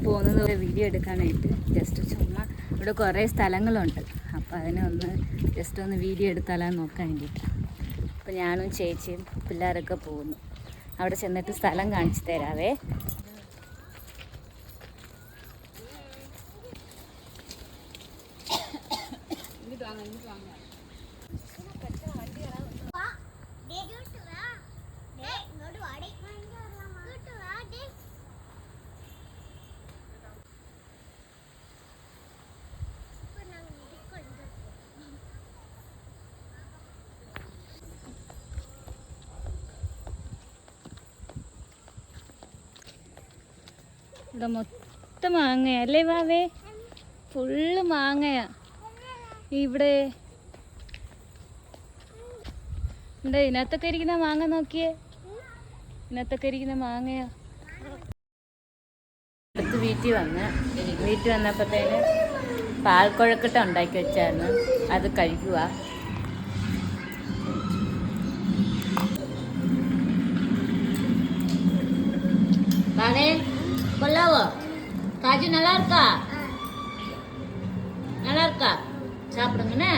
പോകുന്നത് വീഡിയോ എടുക്കാനായിട്ട് ജസ്റ്റ് ചുമ്മാ ഇവിടെ കുറേ സ്ഥലങ്ങളുണ്ട്. അപ്പോൾ അതിനെ ഒന്ന് ജസ്റ്റ് ഒന്ന് വീഡിയോ എടുത്താലാന്ന് നോക്കാൻ വേണ്ടിയിട്ട്. അപ്പോൾ ഞാനും ചേച്ചിയും പിള്ളേരൊക്കെ പോകുന്നു. അവിടെ ചെന്നിട്ട് സ്ഥലം കാണിച്ചു തരാവേ. ഇവിടെ മൊത്തം മാങ്ങയാ അല്ലേ വാവേ? ഫുള്ള് മാങ്ങയാ ഇവിടെ. എന്താ ഇതിനകത്തൊക്കെ ഇരിക്കുന്ന മാങ്ങ നോക്കിയേ, ഇതിനകത്തൊക്കെ ഇരിക്കുന്ന മാങ്ങയാ. അടുത്ത് വീട്ടിൽ വന്നപ്പോഴത്തേന് പാൽക്കുഴക്കട്ട ഉണ്ടാക്കി വെച്ചായിരുന്നു, അത് കഴിക്കുക. கொல்லாவோ காஜு நல்லா இருக்கா? நல்லா இருக்கா? சாப்பிடுங்கண்ணே.